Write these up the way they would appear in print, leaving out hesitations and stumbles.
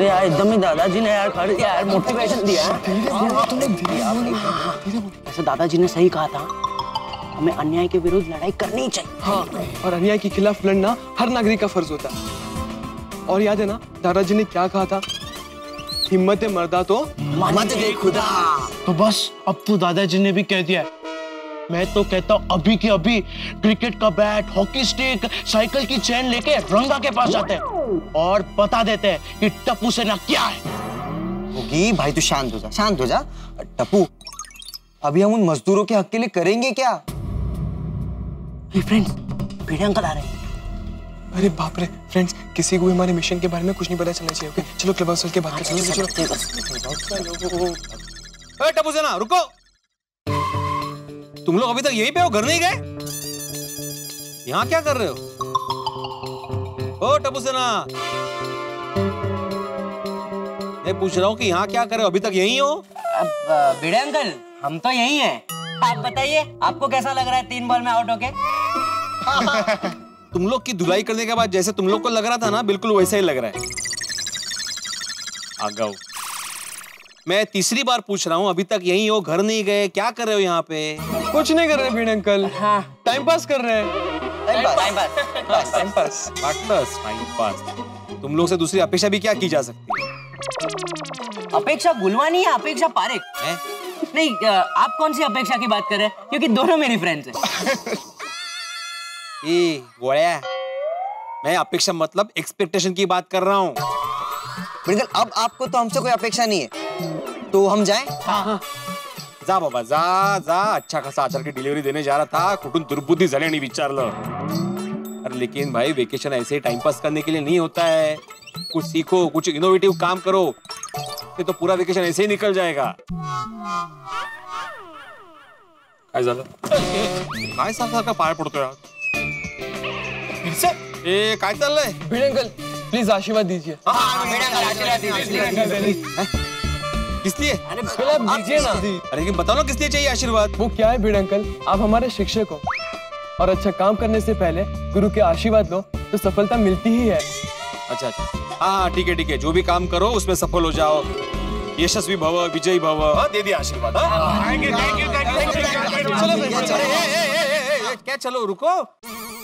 यार एकदम ही दादाजी ने यार खड़े यार मोटिवेशन दिया। ऐसे दादाजी ने सही कहा था, हमें अन्याय के विरुद्ध लड़ाई करनी चाहिए। हाँ, और अन्याय के खिलाफ लड़ना हर नागरिक का फर्ज होता है। और याद है ना दादाजी ने क्या कहा था, हिम्मत मर्दा तो मत दे खुदा। तो बस अब तो दादाजी ने भी कह दिया है। मैं तो कहता हूँ अभी के अभी क्रिकेट का बैट, हॉकी स्टिक, साइकिल की चेन लेके रंगा के पास जाते हैं और बता देते हैं कि टप्पू सेना क्या है। होगी भाई, तू शांत हो जा, शांत हो जा। टप्पू, अभी हम उन मजदूरों के हक के लिए करेंगे क्या? फ्रेंड्स, भिड़े अंकल आ रहे हैं। अरे बाप रे फ्रेंड्स, किसी को भी हमारे मिशन के बारे में कुछ नहीं पता चलना चाहिए। ओके चलो क्लब हाउस के बात करते हैं। चलो टप्पू सेना रुको, तुम लोग अभी तक यहीं पे हो, घर नहीं गए? यहाँ क्या कर रहे हो? ओ टप्पू सेना, मैं पूछ रहा हूँ कि यहाँ क्या कर रहे हो, अभी तक यहीं हो? अब भिड़े अंकल, हम तो यहीं हैं। आप बताइए, आपको कैसा लग रहा है 3 बॉल में आउट होके? तुम लोग की धुलाई करने के बाद जैसे तुम लोग को लग रहा था ना, बिल्कुल वैसा ही लग रहा है। आगाऊ, मैं तीसरी बार पूछ रहा हूँ, अभी तक यहीं हो, घर नहीं गए, क्या कर रहे हो यहाँ पे? कुछ नहीं कर रहे भिड़े अंकल। हाँ, टाइम पास कर रहे हैं। Time pass. तुम लोग से दूसरी अपेक्षा भी क्या की जा सकती है? अपेक्षा गुलवानी या अपेक्षा पारेख? नहीं, आप कौन सी अपेक्षा की बात कर रहे हैं? क्योंकि दोनों मेरी फ्रेंड्स हैं। ए गोया, मैं अपेक्षा मतलब एक्सपेक्टेशन की बात कर रहा हूँ। बिल्कुल, अब आपको तो हमसे कोई अपेक्षा नहीं है, तो हम जाएं? हाँ। जा बाबा, जा जा। अच्छा खासा आचार की डिलीवरी देने जा रहा था, कुठून दुर्बुद्धी झाली नहीं विचारलं। अरे लेकिन भाई, वेकेशन ऐसे टाइम पास करने के लिए नहीं होता है। कुछ सीखो, कुछ इनोवेटिव काम करो, ये तो पूरा वेकेशन ऐसे ही निकल जाएगा। काय झालं? काय सारखा पाय पडतोय यार? ए काय चाललंय? भिड़े अंकल प्लीज आशीर्वाद दीजिए। किस लिए? अरे आप दीजिए ना। अरे लेकिन बताओ ना किस लिए चाहिए आशीर्वाद? वो क्या है भिड़े अंकल, आप हमारे शिक्षक हो और अच्छा काम करने से पहले गुरु के आशीर्वाद लो तो सफलता मिलती ही है। अच्छा अच्छा, हाँ ठीक है, जो भी काम करो उसमें सफल हो जाओ, यशस्वी भव, विजयी भव। दे दिया आशीर्वाद। क्या चलो रुको,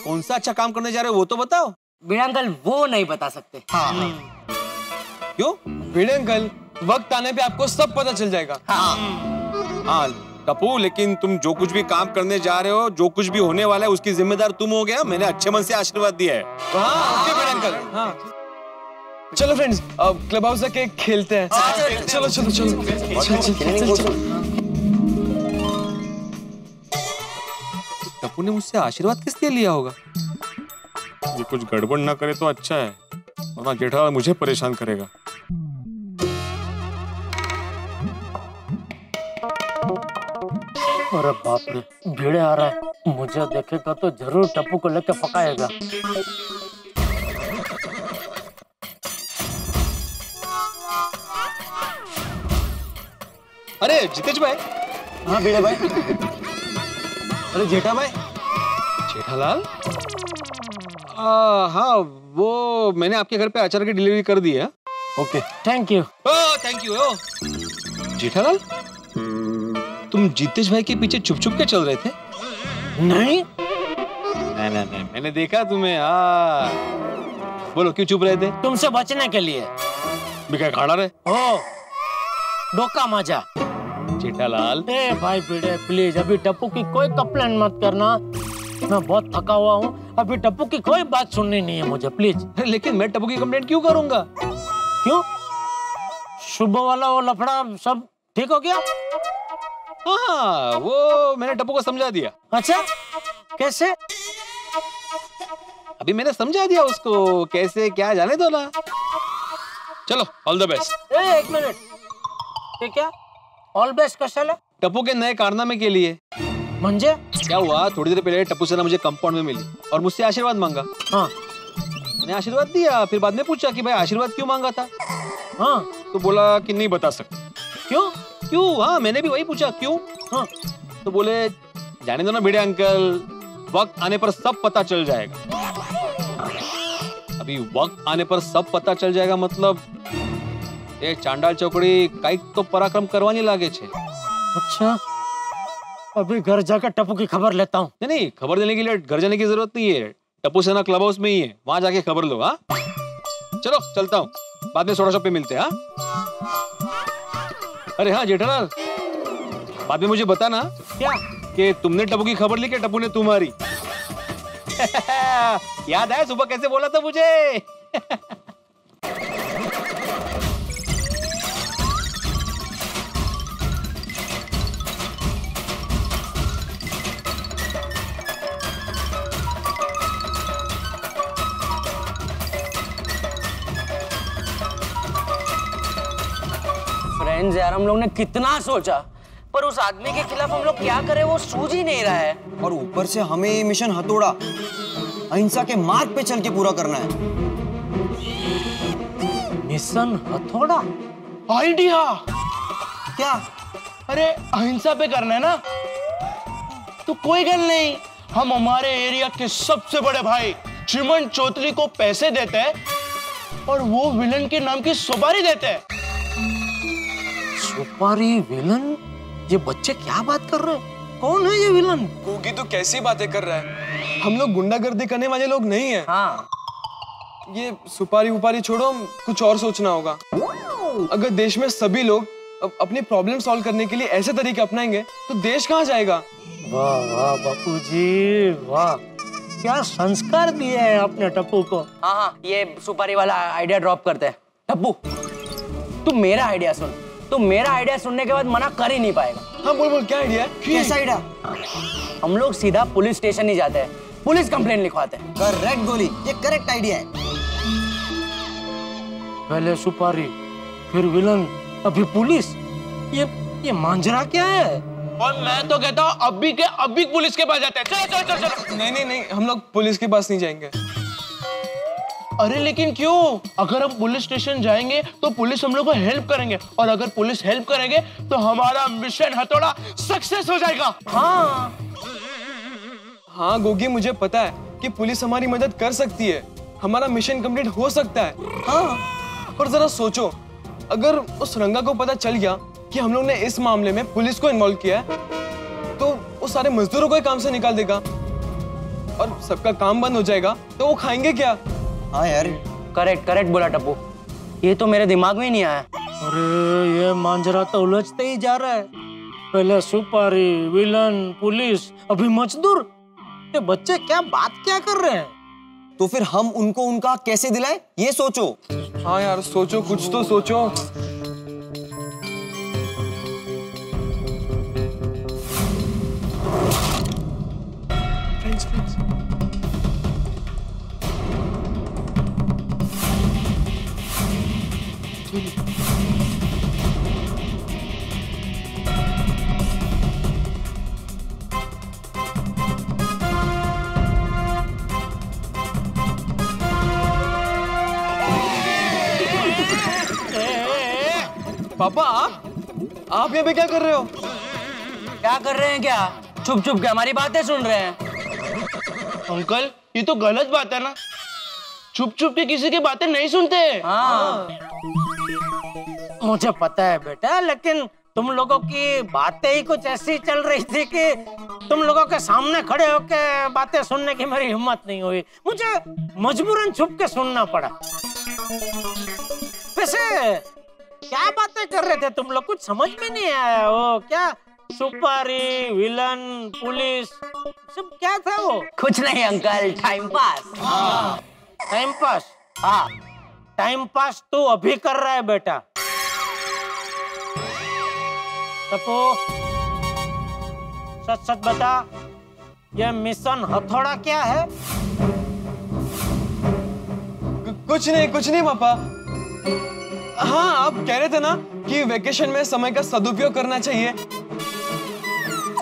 कौन सा अच्छा काम करने जा रहे हो वो तो बताओ। भिड़े अंकल वो नहीं बता सकते। क्यों? भिड़े अंकल, वक्त आने पे आपको सब पता चल जाएगा। हाँ टप्पू, लेकिन तुम जो कुछ भी काम करने जा रहे हो, जो कुछ भी होने वाला है उसकी जिम्मेदार तुम हो गया। मैंने अच्छे मन से आशीर्वाद दिया है। हाँ, ओके भिड़े अंकल। हाँ चलो फ्रेंड्स, अब क्लब हाउस जाके खेलते हैं। चलो चलो चलो। टप्पू ने मुझसे आशीर्वाद किस लिए लिया होगा? ये कुछ गड़बड़ ना करे तो अच्छा है, वरना जेठालाल मुझे परेशान करेगा। अरे बाप रे, भिड़े आ रहा है, मुझे देखेगा तो जरूर टप्पू को लेकर पकाएगा। अरे जितेश भाई। हाँ भिड़े भाई। अरे जेठा भाई। जेठालाल? हाँ, वो मैंने आपके घर पे अचार की डिलीवरी कर दी है। Okay, thank you. Thank you. Jethalal, तुम जितेश भाई के पीछे छुप छुप के चल रहे थे? नहीं, मैंने देखा तुम्हें। हाँ, बोलो क्यों चुप रहे थे? तुमसे बचने के लिए। बिका खाड़ा रहे? ओ, डोका मजा। जेठालाल, ए भाई भिड़े प्लीज, अभी टप्पू की कोई कंप्लेंट मत करना, मैं बहुत थका हुआ हूँ। अभी टप्पू की कोई बात सुननी नहीं है मुझे, प्लीज। लेकिन मैं टप्पू की कंप्लेंट क्यों करूंगा? क्यों? सुबह वाला वो लफड़ा सब ठीक हो गया? हाँ, वो मैंने टप्पू को समझा दिया। अच्छा, कैसे? अभी मैंने समझा दिया उसको, कैसे क्या जाने दो ना। चलो, ऑल द बेस्ट। एक मिनट, ये क्या ऑल बेस्ट कशाला? टप्पू के नए कारनामे के लिए। म्हणजे? क्या हुआ, थोड़ी देर पहले टप्पू सेना मुझे कंपाउंड में मिली और मुझसे आशीर्वाद मांगा। हाँ, मैंने आशीर्वाद दिया, फिर बाद में पूछा कि भाई आशीर्वाद क्यों मांगा था। हाँ, तो बोला कि नहीं बता सकते। क्यों? हाँ, मैंने भी वही पूछा क्यों। हाँ, तो बोले जाने दो ना भिड़े अंकल, वक्त आने पर सब पता चल जाएगा। अभी वक्त आने पर सब पता चल जाएगा मतलब ये चांडाल चौकड़ी काइक तो पराक्रम करवाने लागे छे। अच्छा, अभी घर जाकर टप्पू की खबर लेता हूँ। नहीं, खबर देने के लिए घर जाने की जरूरत नहीं है। टप्पू सेना क्लब हाउस में ही है, वहां जाके खबर लो। हाँ चलो चलता हूँ, बाद में सोडा शॉप पे मिलते हैं। अरे हाँ जेठालाल, बाद में मुझे बताना क्या कि तुमने टप्पू की खबर ली कि टप्पू ने तुम्हारी। याद है सुबह कैसे बोला था मुझे? फ्रेंड्स यार, हम लोग ने कितना सोचा, पर उस आदमी के खिलाफ हम लोग क्या करें वो सूझ ही नहीं रहा है। और ऊपर से हमें ये मिशन हथौड़ा अहिंसा के मार्ग पे चल के पूरा करना है। मिशन हथौड़ा? आइडिया! क्या? अरे अहिंसा पे करना है ना, तो कोई गल नहीं, हम हमारे एरिया के सबसे बड़े भाई चिमन चौधरी को पैसे देते हैं और वो विलन के नाम की सुपारी देते हैं। सुपारी? विलन? ये बच्चे क्या बात कर रहे हैं? कौन है ये विलन? गोगी तो कैसी बातें कर रहा है, हम लोग गुंडागर्दी करने वाले लोग नहीं है। हाँ, ये सुपारी उपारी छोड़ो, कुछ और सोचना होगा। अगर देश में सभी लोग अपनी प्रॉब्लम सॉल्व करने के लिए ऐसे तरीके अपनाएंगे तो देश कहाँ जाएगा? वाह वाह बापूजी, वाह, क्या संस्कार दिए हैं आपने टप्पू को। हाँ हाँ, ये सुपारी वाला आइडिया ड्रॉप करते हैं। टप्पू, तू मेरा आइडिया सुन, तू मेरा आइडिया सुनने के बाद मना कर ही नहीं पाएगा। हाँ बोल बोल, क्या आइडिया है? कैसा आइडिया? हम लोग सीधा पुलिस स्टेशन ही जाते हैं, पुलिस कंप्लेंट लिखवाते हैं। करेक्ट गोली, ये करेक्ट आइडिया है। पहले सुपारी, फिर विलन, अभी पुलिस। ये मांजरा क्या है? और मैं तो कहता हूँ अभी के अभी पुलिस के पास जाते हैं। चलो चलो चलो चलो। नहीं नहीं नहीं, हम लोग पुलिस के पास नहीं जाएंगे। अरे लेकिन क्यों? अगर हम पुलिस स्टेशन जाएंगे तो पुलिस हम लोग को हेल्प करेंगे, और अगर पुलिस हेल्प करेंगे तो हमारा मिशन हथौड़ा सक्सेस हो जाएगा। हाँ हाँ गोगी, मुझे पता है कि पुलिस हमारी मदद कर सकती है, हमारा मिशन कंप्लीट हो सकता है। हाँ, पर जरा सोचो, अगर उस रंगा को पता चल गया कि हम लोग ने इस मामले में पुलिस को इन्वॉल्व किया है, तो वो सारे मजदूरों को काम से निकाल देगा और सबका काम बंद हो जाएगा, तो वो खाएंगे क्या? हाँ यार, करेक्ट करेक्ट बोला टप्पू, ये तो मेरे दिमाग में ही नहीं आया। अरे ये मांजरा तो उलझते ही जा रहा है। पहले सुपारी, विलन, पुलिस, अभी मजदूर। ये बच्चे क्या बात क्या कर रहे हैं? तो फिर हम उनको उनका कैसे दिलाएं, ये सोचो। हाँ यार सोचो, कुछ तो सोचो। पापा, आप यहाँ पे क्या कर रहे हो? क्या कर रहे हैं? क्या छुप छुप के हमारी बातें सुन रहे हैं? अंकल, ये तो गलत बात है ना, छुप छुप के किसी की बातें नहीं सुनते। हाँ, मुझे पता है बेटा, लेकिन तुम लोगों की बातें ही कुछ ऐसी चल रही थी कि तुम लोगों के सामने खड़े होके बातें सुनने की मेरी हिम्मत नहीं हुई, मुझे मजबूरन छुप के सुनना पड़ा। वैसे क्या बातें कर रहे थे तुम लोग? कुछ समझ में नहीं आया। वो क्या सुपारी, विलन, पुलिस, सब क्या था वो? कुछ नहीं uncle, time pass. Time pass? हाँ, टाइम पास तू अभी कर रहा है बेटा। टप्पू, सच सच बता, ये मिशन हथौड़ा क्या है? कुछ नहीं पापा। हाँ, आप कह रहे थे ना कि वेकेशन में समय का सदुपयोग करना चाहिए,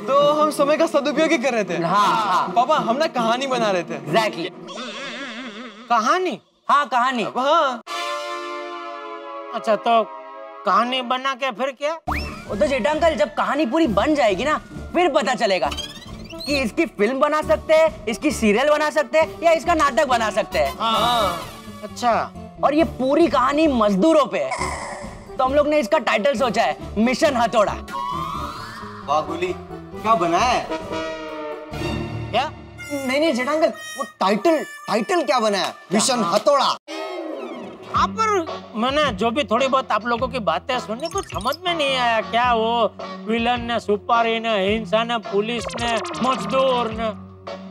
तो हम समय का सदुपयोग ही कर रहे थे। हाँ पापा, हम ना कहानी बना रहे थे। एग्जैक्टली। कहानी? हाँ कहानी। हाँ। अच्छा, तो कहानी बना के फिर क्या? वो तो जेठा अंकल, जब कहानी पूरी बन जाएगी ना, फिर पता चलेगा कि इसकी फिल्म बना सकते हैं, इसकी सीरियल बना सकते हैं, या इसका नाटक बना सकते हैं। हाँ। अच्छा, और ये पूरी कहानी मजदूरों पे है, तो हम लोग ने इसका टाइटल सोचा है मिशन हथौड़ा। वाह गोली, क्या बना है? क्या? नहीं जेठा अंकल, वो टाइटल क्या बना है? मिशन हथौड़ा। हाँ, पर मैंने जो भी थोड़ी बहुत आप लोगों की बातें सुनी कुछ समझ में नहीं आया। क्या वो विलन ने, सुपारी ने, हिंसा ने, पुलिस ने, मजदूर ने,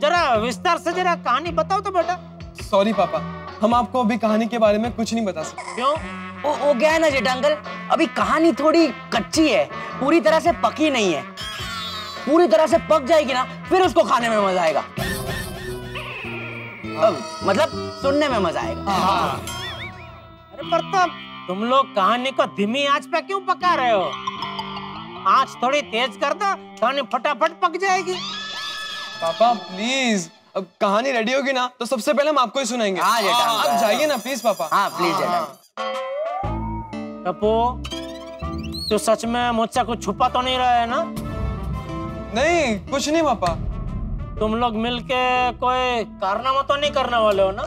जरा विस्तार से जरा कहानी बताओ तो बेटा। सॉरी पापा, हम आपको अभी कहानी के बारे में कुछ नहीं बता सकते। क्यों? वो क्या है ना जेठा अंकल, अभी कहानी थोड़ी कच्ची है, पूरी तरह से पकी नहीं है। पूरी तरह से पक जाएगी ना, फिर उसको खाने में मजा आएगा। मतलब सुनने में मजा आएगा। अरे पर तुम लोग कहानी को धीमी आंच पे क्यों पका रहे हो? आंच थोड़ी तेज कर दो, कहानी फटाफट पक जाएगी। पापा प्लीज, अब कहानी रेडी होगी ना तो सबसे पहले हम आपको ही सुनाएंगे। हाँ जेठा अंकल। आप जाइए ना प्लीज पापा। हाँ प्लीज जेठा। टप्पू, तू सच में मुझसे कुछ छुपा तो नहीं रहा है ना? नहीं, कुछ नहीं पापा। तुम लोग मिलके कोई कारनामा तो नहीं करने वाले हो ना?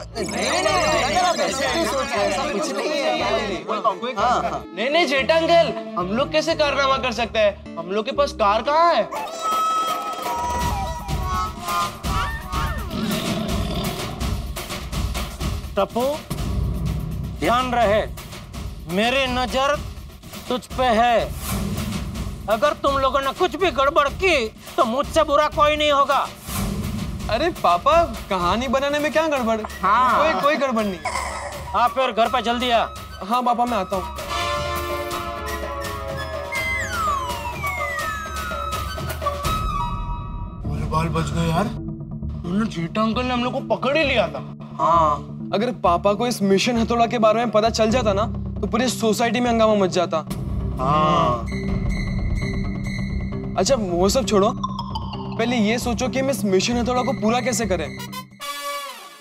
नहीं जेठा अंकल, हम लोग कैसे कारनामा कर सकते हैं? हम लोग के पास कार कहाँ है? टप्पू, ध्यान रहे, मेरी नजर तुझ पे है। अगर तुम लोगों ने कुछ भी गड़बड़ की तो मुझसे बुरा कोई नहीं होगा। अरे पापा, कहानी बनाने में क्या गड़बड़? हाँ। कोई गड़बड़ नहीं। हाँ फिर घर पे जल्दी आ। हाँ पापा, मैं आता हूँ। बाल बच गए यार। जेठा अंकल ने हम लोग को पकड़ ही लिया था। हाँ, अगर पापा को इस मिशन हथौड़ा के बारे में पता चल जाता ना तो पूरी सोसाइटी में हंगामा मच जाता। हाँ। अच्छा वो सब छोड़ो, पहले ये सोचो कि हम इस मिशन हथौड़ा को पूरा कैसे करें।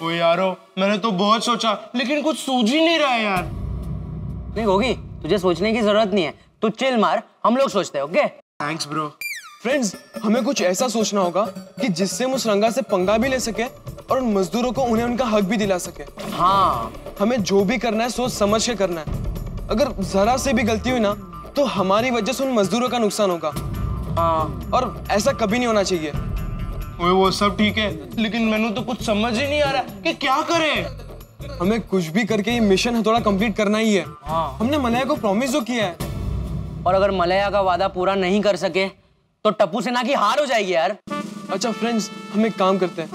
ओ यारो, मैंने तो बहुत सोचा लेकिन कुछ सूझ ही नहीं रहा है यार। नहीं होगी, तुझे सोचने की जरूरत नहीं है, तू चिल मार, हम लोग सोचते हैं। Okay thanks bro. फ्रेंड्स, हमें कुछ ऐसा सोचना होगा कि जिससे हम उस रंगा से पंगा भी ले सके और उन मजदूरों को उन्हें उनका हक भी दिला सके। हाँ, हमें जो भी करना है सोच समझ के करना है। अगर जरा से भी गलती हुई ना तो हमारी वजह से उन मजदूरों का नुकसान होगा। हाँ, और ऐसा कभी नहीं होना चाहिए। वो सब ठीक है, लेकिन मैंने तो कुछ समझ ही नहीं आ रहा कि क्या करें। हमें कुछ भी करके ये मिशन हथौड़ा कंप्लीट करना ही है। हाँ। हमने मलया को प्रॉमिस जो किया है। और अगर मलया का वादा पूरा नहीं कर सके तो टप्पू सेना की हार हो जाएगी यार। अच्छा फ्रेंड्स, हम एक काम करते हैं,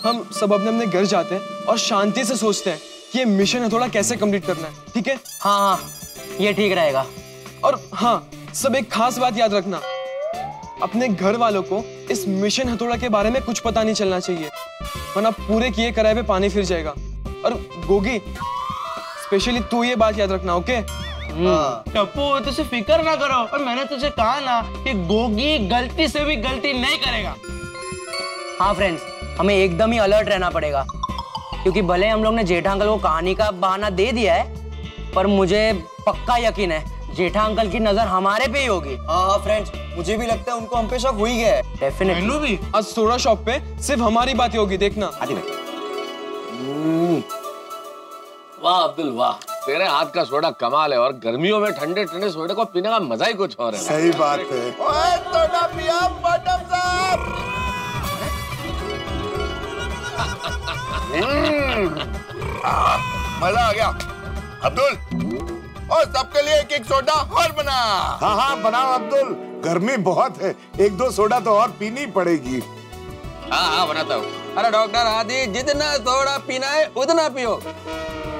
हम सब अपने अपने घर जाते हैं और शांति से सोचते हैं कि ये मिशन हथौड़ा कैसे कंप्लीट करना है। ठीक है? हाँ हाँ, ये ठीक रहेगा। और हाँ, सब एक खास बात याद रखना, अपने घर वालों को इस मिशन हथौड़ा के बारे में कुछ पता नहीं चलना चाहिए, वरना पूरे किए कराए पे पानी फिर जाएगा। और गोगी, स्पेशली तू ये बात याद रखना। ओके? टप्पू, तुझे फिक्र ना करो, और मैंने तुझे कहा ना कि गोगी गलती से भी गलती नहीं करेगा। हाँ फ्रेंड्स, हमें एकदम ही अलर्ट रहना पड़ेगा, क्योंकि भले हम लोग ने जेठा अंकल को कहानी का बहाना दे दिया है, पर मुझे पक्का यकीन है जेठा अंकल की नजर हमारे पे ही होगी। हाँ फ्रेंड्स, मुझे भी लगता है उनको हम पे शक हो ही गया है। डेफिनेटली। मैनू भी। आज सोडा शॉप पे सिर्फ हमारी बात ही होगी, देखना। वाह अब्दुल वाह, तेरे हाथ का सोडा कमाल है। और गर्मियों में ठंडे ठंडे सोडे को पीने का मजा ही कुछ और है। सही बात है। ओए सोडा पिया बॉटम साहब। मजा आ गया। अब्दुल, और सबके लिए एक एक सोडा और बना। हाँ हाँ बनाओ अब्दुल, गर्मी बहुत है, एक दो सोडा तो और पीनी पड़ेगी। हाँ हाँ बनाता हूँ। अरे डॉक्टर आदि, जितना सोडा पीना है उतना पियो,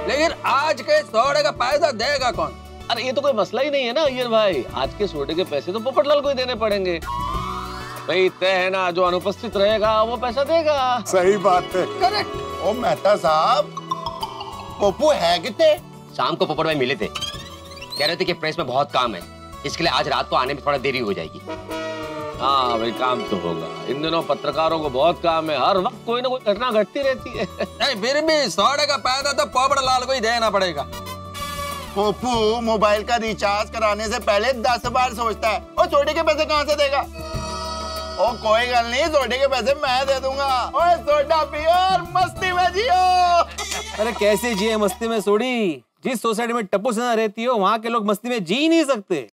लेकिन आज के सोडे का पैसा देगा कौन? अरे ये तो कोई मसला ही नहीं है ना अय्यर भाई, आज के सोडे के पैसे तो पोपटलाल को ही देने पड़ेंगे। भाई तय है ना, जो अनुपस्थित रहेगा वो पैसा देगा। सही बात है। करेक्ट। ओ मेहता साहब, पप्पू है कितने? शाम को पोपट भाई मिले थे, कह रहे थे कि प्रेस में बहुत काम है, इसके लिए आज रात को आने में थोड़ा देरी हो जाएगी। हाँ भाई, काम तो होगा। इन दिनों पत्रकारों को बहुत काम है, हर वक्त कोई ना कोई घटना घटती रहती है। नहीं, फिर भी सोडे का पैसा तो पोपटलाल को ही देना पड़ेगा। पप्पू मोबाइल का रिचार्ज कराने से पहले 10 बार सोचता है, और सोडे के पैसे कहाँ से देगा? ओ कोई गल नहीं, सोडे के पैसे मैं दे दूंगा। ओए सोडा पियो और मस्ती में जियो। अरे कैसे जिए मस्ती में सोडी, जिस सोसाइटी में टप्पू सेना रहती हो वहाँ के लोग मस्ती में जी नहीं सकते।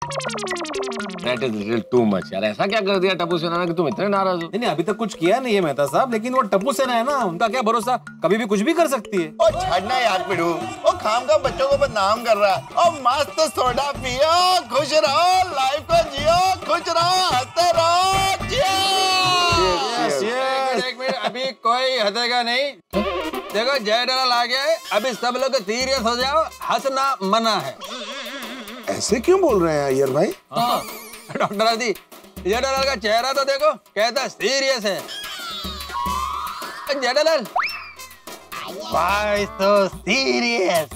That is little too much यार। ऐसा क्या कर दिया टप्पू सेना ने कि तुम इतने नाराज हो? नहीं अभी तक कुछ किया नहीं है मेहता साहब, लेकिन वो टप्पू सेना है ना, उनका क्या भरोसा, कभी भी कुछ भी कर सकती है। ओ छड़ना यार पिड़ू, ओ खाम का बच्चों को बदनाम कर रहा है। ओ मस्त सोडा पियो, खुश रहो, लाइफ को जियो, खुश रहो, हंसते रहो। एक मिनट, अभी कोई हंसेगा नहीं। देखो जेठालाल आ गया है, अभी सब लोग सीरियस हो जाओ, हंसना मना है। ऐसे क्यों बोल रहे हैं अय्यर भाई? डॉक्टर आदि, जेठालाल का चेहरा तो देखो, कहता सीरियस है। Jethalal, Why so serious?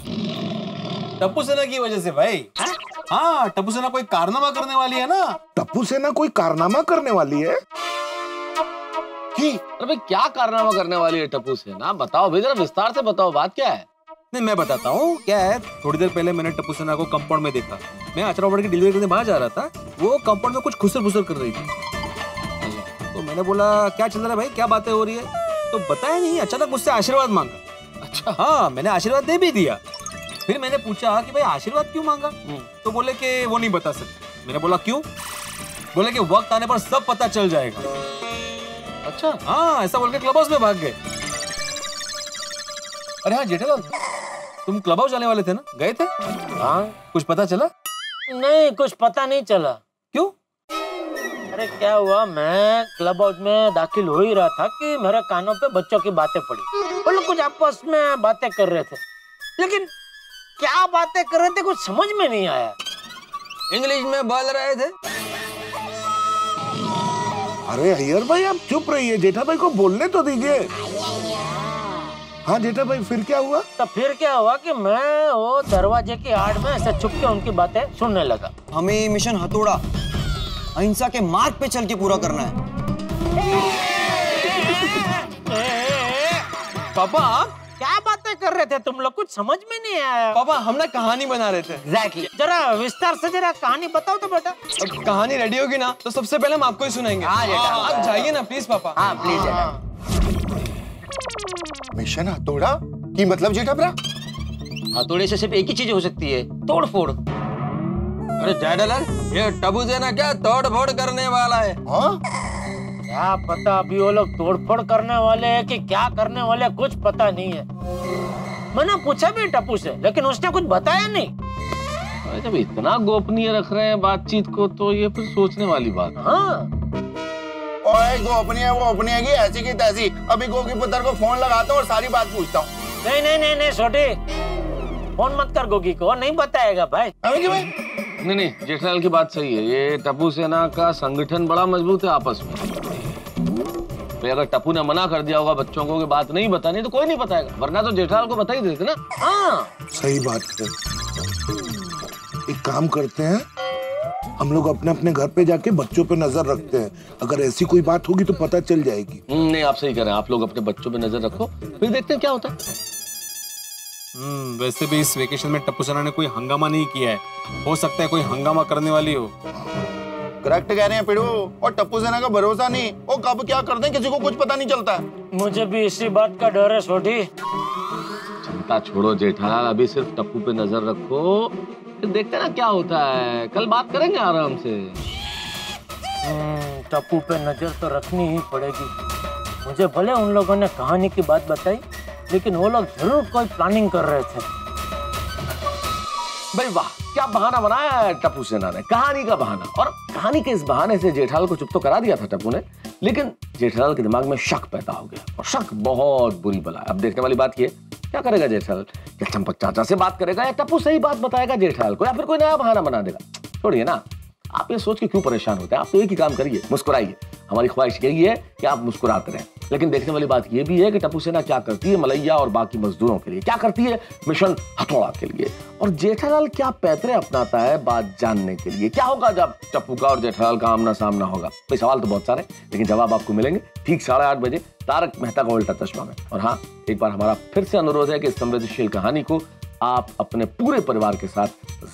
Tappu सेना की वजह से भाई। हाँ, टप्पू सेना कोई कारनामा करने वाली है ना। टप्पू सेना कोई कारनामा करने वाली है? अरे भाई क्या कारनामा करने वाली है टप्पू सेना? बताओ भाई, जरा विस्तार से बताओ, बात क्या है? नहीं मैं बताता हूँ क्या है। थोड़ी देर पहले मैंने टप्पू सेना को कंपाउंड में देखा। मैं आचरा की डिलीवरी करने बाहर जा रहा था, वो कंपाउंड में कुछ खुसर फुसर कर रही थी। तो मैंने बोला क्या चल रहा है भाई, क्या बातें हो रही है? तो बताया नहीं, अचानक मुझसे आशीर्वाद मांगा। अच्छा हाँ, मैंने आशीर्वाद दे भी दिया। फिर मैंने पूछा कि भाई आशीर्वाद क्यों मांगा, तो बोले कि वो नहीं बता सकते। मैंने बोला क्यों? बोले कि वक्त आने पर सब पता चल जाएगा। अच्छा हाँ, ऐसा बोल के क्लब हाउस में भाग गए। अरे हाँ जेठालाल, तुम क्लब हाउस जाने वाले थे ना, गए थे? हाँ, कुछ पता चला? नहीं कुछ पता नहीं चला। क्यों? अरे क्या हुआ, मैं क्लब हाउस में दाखिल हो ही रहा था कि मेरे कानों पे बच्चों की बातें पड़ी। वो लोग कुछ आपस में बातें कर रहे थे, लेकिन क्या बातें कर रहे थे कुछ समझ में नहीं आया। इंग्लिश में बोल रहे थे। अरे अय्यर भाई आप चुप रहिए, जेठा भाई को बोलने तो दीजिए। हाँ जेठा भाई, फिर क्या हुआ? तो फिर क्या हुआ कि मैं वो दरवाजे की आड़ में ऐसे छुप के उनकी बातें सुनने लगा। हमें मिशन हथौड़ा अहिंसा के मार्ग पे चल के पूरा करना है। पापा क्या बातें कर रहे थे तुम लोग, कुछ समझ में नहीं आया। पापा हम ना कहानी बना रहे थे। एग्जैक्टली। जरा विस्तार से जरा कहानी बताओ तो बेटा। अब कहानी रेडी होगी ना तो सबसे पहले हम आपको ही सुनाएंगे। हाँ जेठा। आप जाइए ना प्लीज पापा। हाँ प्लीज जेठा। मिशन हथौड़ा की मतलब जेठा भरा? हथौड़े से सिर्फ एक ही चीज हो सकती है, तोड़ फोड़। अरे जेठालाल, ये टप्पू सेना क्या तोड़ फोड़ करने वाला है? हाँ? क्या पता अभी वो लोग तोड़फोड़ करने वाले हैं कि क्या करने वाले, कुछ पता नहीं है। मैंने पूछा भी टप्पू से, लेकिन उसने कुछ बताया नहीं। अरे जब इतना गोपनीय रख रहे हैं बातचीत को, तो ये फिर सोचने वाली बात। हाँ ओए गोपनीय वो अपनी की ऐसी की तैसी। अभी गो की पुत्र को फोन लगाता हूँ और सारी बात पूछता हूँ। नहीं नहीं नहीं नहीं छोटे, फोन मत कर गोगी को, नहीं बताएगा भाई। नहीं जेठालाल की बात सही है, ये टप्पू सेना का संगठन बड़ा मजबूत है आपस में। तो अगर टप्पू ने मना कर दिया होगा बच्चों को कि बात नहीं बतानी, तो कोई नहीं बताएगा, वरना तो जेठालाल को बता ही देते ना। हाँ सही बात है। एक काम करते हैं, हम लोग अपने अपने घर पे जाके बच्चों पे नजर रखते हैं। अगर ऐसी कोई बात होगी तो पता चल जाएगी। नहीं आप सही कह रहे हैं, आप लोग अपने बच्चों पे नजर रखो, फिर देखते हैं क्या होता है। वैसे भी इस वेकेशन में टप्पू सेना ने कोई हंगामा नहीं किया है, हो सकता है कोई हंगामा करने वाली हो। करेक्ट कह रहे हैं पिड़ू, और टप्पू सेना का भरोसा नहीं, वो कब क्या करते हैं किसी को कुछ पता नहीं चलता है। मुझे भी इसी बात का डर है छोटी। चिंता छोड़ो जेठालाल, अभी सिर्फ टप्पू पे नजर रखो, फिर देखते ना क्या होता है, कल बात करेंगे आराम से। टप्पू पे नजर तो रखनी ही पड़ेगी। मुझे भले उन लोगों ने कहानी की बात बताई, लेकिन वो लोग जरूर कोई प्लानिंग कर रहे थे। भाई वाह, क्या बहाना बनाया है टप्पू सेना ने, कहानी का बहाना। और कहानी के इस बहाने से जेठालाल को चुप तो करा दिया था टप्पू ने, लेकिन जेठालाल के दिमाग में शक पैदा हो गया, और शक बहुत बुरी बला है। अब देखने वाली बात ये, क्या करेगा जेठालाल? क्या चंपक चाचा से बात करेगा, या टप्पू सही बात बताएगा जेठालाल को, या फिर कोई नया बहाना बना देगा? छोड़िए ना, आप ये सोच के क्यों परेशान होते हैं? आप तो एक ही काम करिए, मुस्कुराइए। हमारी ख्वाहिश यही है कि आप मुस्कुराते रहें। लेकिन देखने वाली बात यह भी है कि टप्पू सेना क्या करती है मलैया और बाकी मजदूरों के लिए, क्या करती है मिशन हथौड़ा के लिए, और जेठालाल क्या पैतरे अपनाता है बात जानने के लिए। क्या होगा जब टप्पू का और जेठालाल का आमना सामना होगा? भाई सवाल तो बहुत सारे, लेकिन जवाब आपको मिलेंगे ठीक 8:30 बजे तारक मेहता का उल्टा चश्मा में। और हाँ, एक बार हमारा फिर से अनुरोध है कि इस संवेदनशील कहानी को आप अपने पूरे परिवार के साथ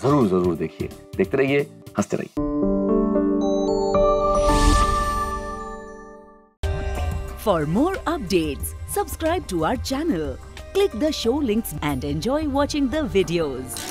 जरूर देखिए। देखते रहिए, हंसते रहिए। For more updates, subscribe to our channel, Click the show links and enjoy watching the videos.